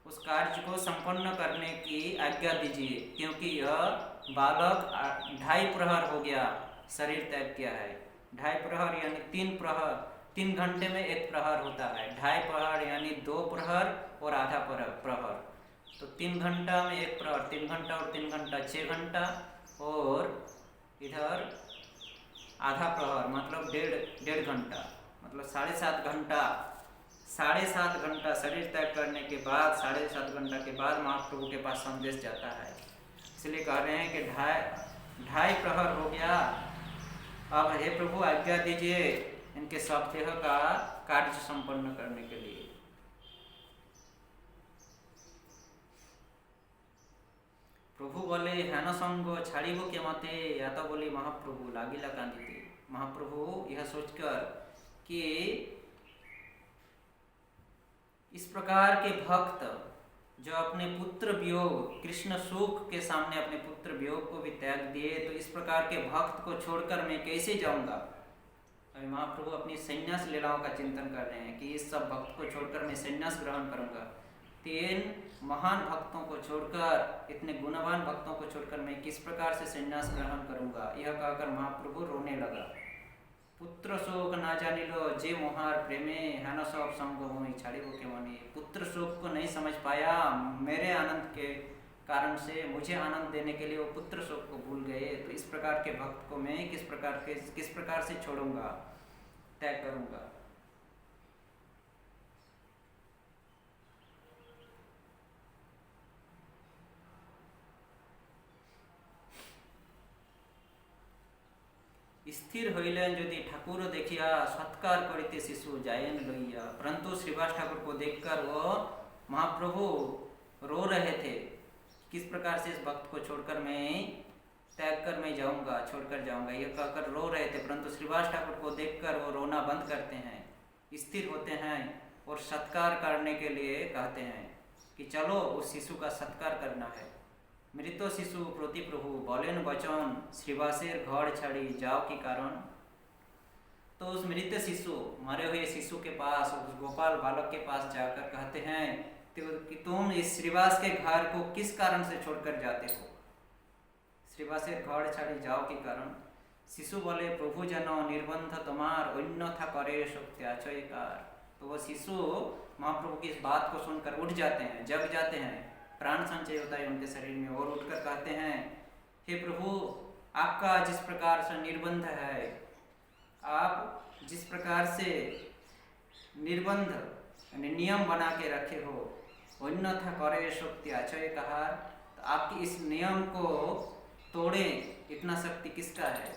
उस कार्य को संपन्न करने की आज्ञा दीजिए, क्योंकि यह बालक 2.5 प्रहर हो गया शरीर त्याग किया है। 2.5 प्रहर यानी 3 प्रहर, 3 घंटे में 1 प्रहर होता है। 2.5 प्रहर यानी 2 प्रहर और आधा प्रहर, तो 3 घंटा में 1 प्रहर, 3 घंटा और 3 घंटा 6 घंटा, और इधर आधा प्रहर मतलब 1.5 घंटा, मतलब 7.5 घंटा। 7.5 घंटा शरीर त्याग करने के बाद, 7.5 घंटा के बाद महाप्रभु के पास संदेश जाता है। इसलिए कह रहे हैं कि 2.5 प्रहर हो गया, अब हे प्रभु आज्ञा दीजिए इनके सब देह का कार्य संपन्न करने के लिए। प्रभु बोले हेन संग छाड़िब के मते, या तो बोले महाप्रभु लागिला कांदिते। महाप्रभु यह सोचकर कि इस प्रकार के भक्त जो अपने पुत्र वियोग, कृष्ण सुख के सामने अपने पुत्र वियोग को भी त्याग दिए, तो इस प्रकार के भक्त को छोड़कर मैं कैसे जाऊंगा। अभी महाप्रभु अपनी संन्यास लीलाओं का चिंतन कर रहे हैं कि इस सब भक्त को छोड़कर मैं संन्यास ग्रहण करूंगा। 3 महान भक्तों को छोड़कर, इतने गुणवान भक्तों को छोड़कर मैं किस प्रकार से संन्यास ग्रहण करूंगा। यह कहकर महाप्रभु रोने लगा। पुत्र शोक ना जानिलो जे मोहार प्रेमे, हेन सब संग मोहि छाड़िबो के मने। पुत्र शोक को नहीं समझ पाया, मेरे आनंद के कारण से मुझे आनंद देने के लिए वो पुत्र शोक को भूल गए। तो इस प्रकार के भक्त को मैं किस प्रकार से छोड़ूंगा, त्याग करूंगा। स्थिर हईलें यदि ठाकुर देखिया, सत्कार करते शिशु जायन लइया। परंतु श्रीवास ठाकुर को देखकर वो महाप्रभु रो रहे थे, किस प्रकार से इस भक्त को छोड़कर मैं त्याग कर मैं जाऊंगा, छोड़कर जाऊंगा, यह कहकर रो रहे थे। परंतु श्रीवास ठाकुर को देखकर वो रोना बंद करते हैं, स्थिर होते हैं और सत्कार करने के लिए कहते हैं कि चलो उस शिशु का सत्कार करना है। मृत शिशु प्रति प्रभु बोलेन वचन, श्रीवासेर घर छाड़ी जाओ के कारण। तो उस मृत शिशु, मरे हुए शिशु के पास, उस गोपाल बालक के पास जाकर कहते हैं कि तुम इस श्रीवास के घर को किस कारण से छोड़कर जाते हो। श्रीवासेर घर छाड़ी जाओ के कारण। शिशु बोले प्रभु जनो निर्बंध तुम्हार, अन्यथा करे शक्त्याचयकार। तो वो शिशु महाप्रभु की इस बात को सुनकर उठ जाते हैं, जग जाते हैं, प्राण संचय होता है उनके शरीर में, और उठकर कहते हैं हे प्रभु आपका जिस प्रकार से निर्बंध है, आप जिस प्रकार से निर्बंध नियम बना के रखे हो, अन्यथा करे शक्ति आचय कहा, तो आपकी इस नियम को तोड़े इतना शक्ति किसका है।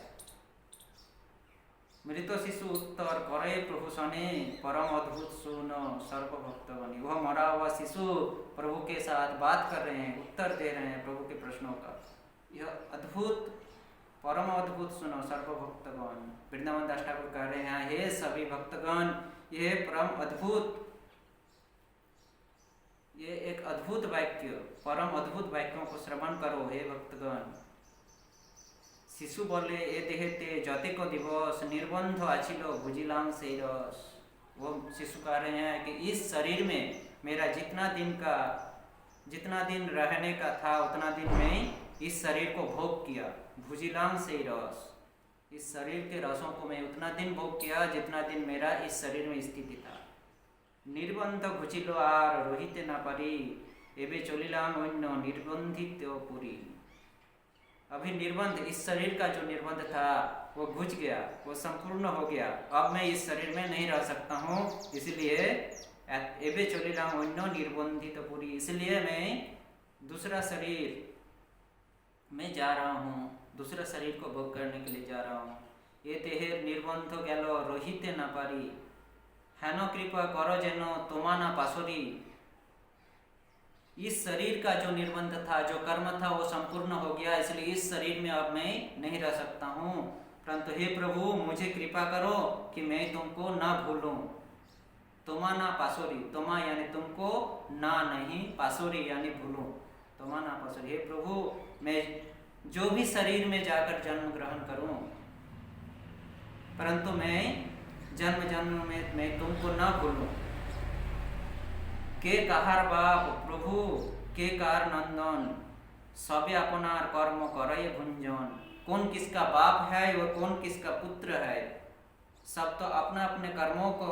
मृत शिशु उत्तर करे प्रभु सने, परम अद्भुत सुन सर्वभक्त बनी। वह मरा हुआ शिशु प्रभु के साथ बात कर रहे हैं, उत्तर दे रहे हैं प्रभु के प्रश्नों का। यह अद्भुत, परम अद्भुत सुनो सर्वभक्तगण। वृंदावन दास ठाकुर कह रहे हैं हे सभी भक्तगण, ये परम अद्भुत, ये एक अद्भुत वाक्य, परम अद्भुत वाक्यों को श्रवण करो हे भक्तगण। शिशु बोले ए देहते जतिको दिवस, निर्बंध आछिलो भुजिलाम से रस। वो शिशु कह रहे हैं कि इस शरीर में मेरा जितना दिन रहने का था उतना दिन मैं इस शरीर को भोग किया। भुजिलाम से रस, इस शरीर के रसों को मैं उतना दिन भोग किया जितना दिन मेरा इस शरीर में स्थिति था। निर्बंध घुचिलो आर रोहिते ना पारी, एबे चलिलाम अन्य निर्बंधित पुरी। अभी निर्बंध, इस शरीर का जो निर्बंध था वो घुच गया, वो संपूर्ण हो गया। अब मैं इस शरीर में नहीं रह सकता हूँ, इसलिए एबे चलिलाम अन्य निर्बंधित पुरी, इसलिए मैं दूसरा शरीर में जा रहा हूँ, दूसरा शरीर को भोग करने के लिए जा रहा हूँ। ये तेहेर निर्बंध गेलो रहिते ना पारी, हेनो कृपा करो जेनो तोमा ना पासोरी। इस शरीर का जो निर्बंध था, जो कर्म था, वो संपूर्ण हो गया, इसलिए इस शरीर में अब मैं नहीं रह सकता हूँ। परंतु हे प्रभु मुझे कृपा करो कि मैं तुमको ना भूलूं। तोमा ना पासोरी, तोमा यानी तुमको, ना नहीं, पासोरी यानी भूलूं, तोमा ना पासोरी। हे प्रभु मैं जो भी शरीर में जाकर जन्म ग्रहण करूं, परंतु मैं जन्म जन्म में मैं तुमको ना भूलूं। के कहार बाप प्रभु के कार नंदन, सबे अपनार कर्म करे भुंजन। कौन किसका बाप है और कौन किसका पुत्र है, सब तो अपना अपने कर्मों को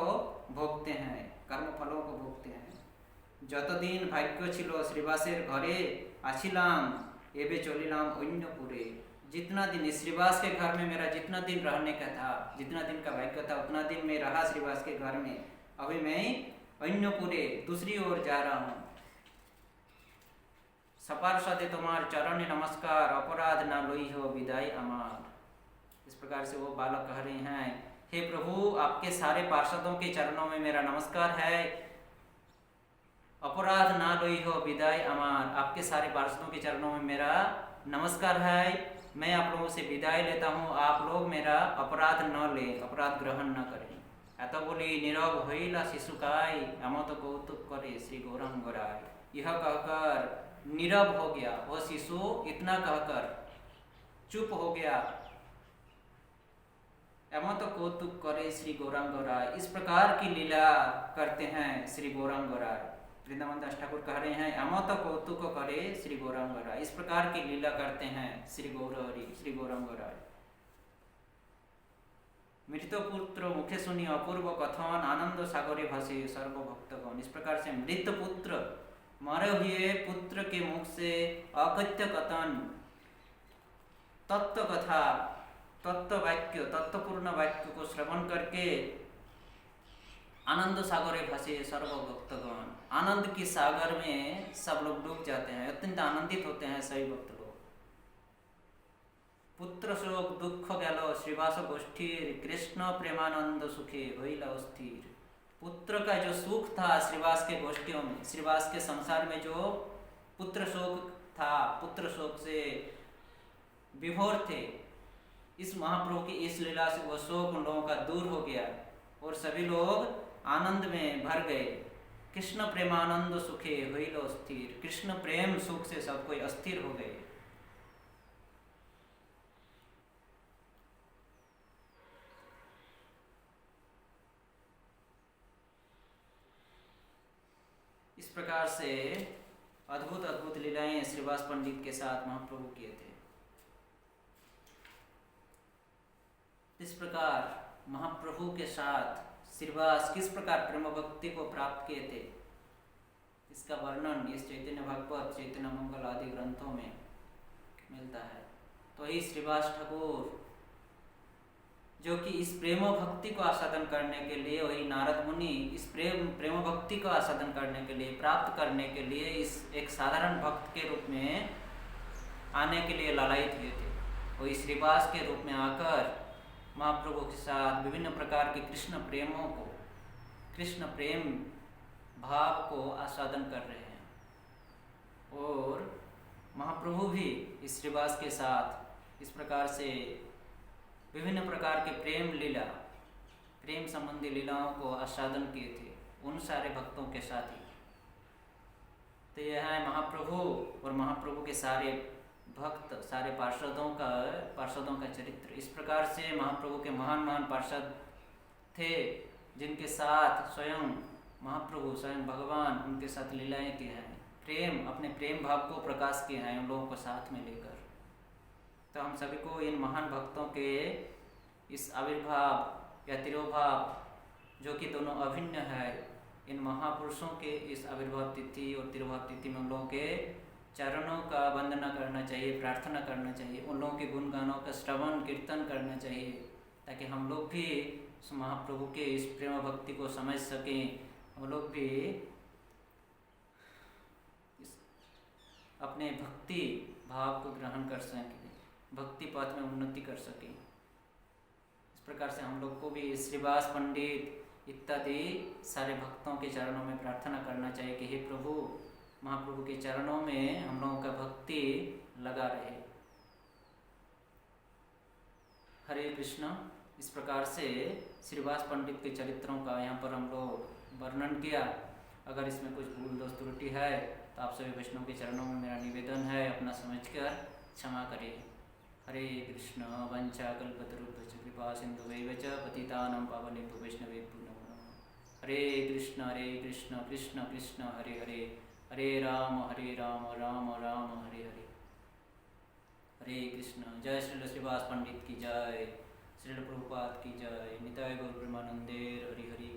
भोगते हैं, कर्म फलों को भोगते हैं। যতদিন ভাগ্য ছিল শ্রীবাসের ঘরে आছিलाम एबे चलिलाम अन्यपुरे। जितना दिन इस श्रीवास के घर में मेरा जितना दिन रहने का था, जितना दिन का भाग्य था, उतना दिन मैं रहा श्रीवास के घर में। अभी मैं अन्यपुरे दूसरी ओर जा रहा हूँ। सपार्षदे तुम्हार चरण नमस्कार, अपराध ना लोई हो विदाई अमार। इस प्रकार से वो बालक कह रहे हैं, हे प्रभु आपके सारे पार्षदों के चरणों में मेरा नमस्कार है, अपराध ना लोई हो विदाई अमार। आपके सारे पार्षदों के चरणों में मेरा नमस्कार है, मैं आप लोगों से विदाई लेता हूँ, आप लोग मेरा अपराध न ले, अपराध ग्रहण न करें। এত বলি নীরব হইলা শিশুকাই, এমত কৌতুक करे श्री गौरांग राय। यह कहकर नीरव हो गया वह शिशु, इतना कहकर चुप हो गया। एमत कौतुक करे श्री गौरांग राय, इस प्रकार की लीला करते हैं श्री गौरांग राय। वृंदावन दास ठाकुर कह रहे हैं, एमत कौतुक करे श्री गौरांग राय, इस प्रकार की लीला करते हैं श्री गौरहरि, श्री गौरांग राय। मृत पुत्र मुखे सुनी अपूर्व कथन, आनंद सागरे भासे सर्वभक्तगण। इस प्रकार से मृत पुत्र, मरे हुए पुत्र के मुख से अकथ्य कथन, तत्व कथा, तत्व वाक्य, तत्वपूर्ण वाक्य को श्रवण करके आनंद सागरे भासे सर्वभक्तगण, आनंद की सागर में सब लोग डूब जाते हैं, अत्यंत आनंदित होते हैं सभी भक्त लोग। पुत्र शोक दुख गेलो श्रीवास गोष्ठीर, कृष्ण प्रेमानंद सुखे होइला अस्थिर। पुत्र का जो सुख था श्रीवास के गोष्ठियों में, श्रीवास के संसार में जो पुत्र शोक था, पुत्र शोक से विभोर थे, इस महाप्रभु की इस लीला से वो शोक उन लोगों का दूर हो गया और सभी लोग आनंद में भर गए। कृष्ण प्रेमानंद सुखे होइला अस्थिर, कृष्ण प्रेम सुख से सब कोई अस्थिर हो गए। इस प्रकार से अद्भुत अद्भुत लीलाएं श्रीवास पंडित के साथ महाप्रभु किए थे। इस प्रकार महाप्रभु के साथ श्रीवास किस प्रकार प्रेम भक्ति को प्राप्त किए थे, इसका वर्णन इस चैतन्य भागवत, चैतन्य मंगल आदि ग्रंथों में मिलता है। तो ही श्रीवास ठाकुर जो कि इस प्रेम भक्ति को आस्वादन करने के लिए, वही नारद मुनि इस प्रेम भक्ति को आस्वादन करने के लिए, प्राप्त करने के लिए इस एक साधारण भक्त के रूप में आने के लिए लालायित हुए थे। वही श्रीवास के रूप में आकर महाप्रभु के साथ विभिन्न प्रकार के कृष्ण प्रेमों को, कृष्ण प्रेम भाव को आस्वादन कर रहे हैं। और महाप्रभु भी इस श्रीवास के साथ इस प्रकार से विभिन्न प्रकार के प्रेम लीला, प्रेम संबंधी लीलाओं को आस्वादन किए थे उन सारे भक्तों के साथ ही। तो यह है महाप्रभु और महाप्रभु के सारे भक्त, सारे पार्षदों का चरित्र। इस प्रकार से महाप्रभु के महान महान पार्षद थे जिनके साथ स्वयं महाप्रभु, स्वयं भगवान उनके साथ लीलाएं की हैं, प्रेम, अपने प्रेम भाव को प्रकाश किए हैं उन लोगों को साथ में लेकर। तो हम सभी को इन महान भक्तों के इस आविर्भाव या तिरोभाव, जो कि दोनों अभिन्न है, इन महापुरुषों के इस आविर्भाव तिथि और तिरोभाव तिथि में उन लोगों के चरणों का वंदना करना चाहिए, प्रार्थना करना चाहिए, उन लोगों के गुणगानों का श्रवण कीर्तन करना चाहिए, ताकि हम लोग भी महाप्रभु के इस प्रेम भक्ति को समझ सकें हम लोग भी अपने भक्ति भाव को ग्रहण कर सकें, भक्ति पथ में उन्नति कर सकें। इस प्रकार से हम लोग को भी श्रीवास पंडित इत्यादि सारे भक्तों के चरणों में प्रार्थना करना चाहिए कि हे प्रभु, महाप्रभु के चरणों में हम लोगों का भक्ति लगा रहे। हरे कृष्ण। इस प्रकार से श्रीवास पंडित के चरित्रों का यहाँ पर हम लोग वर्णन किया। अगर इसमें कुछ भूल दोष त्रुटि है तो आप सभी वैष्णव के चरणों में मेरा निवेदन है, अपना समझकर क्षमा करें। हरे कृष्ण। वंचा कल्पतरुभ्यश्च कृपा सिन्धुभैव च पतितानां पावनेभ्यो वैष्णवेभ्यो नमो नमः। हरे कृष्ण कृष्ण कृष्ण हरे हरे, हरे राम राम राम हरे हरे। हरे कृष्ण। जय श्री श्रीवास पंडित की जय, श्रील प्रभुपाद की जय। निताय गौर प्रेमानंदे हरि हरि।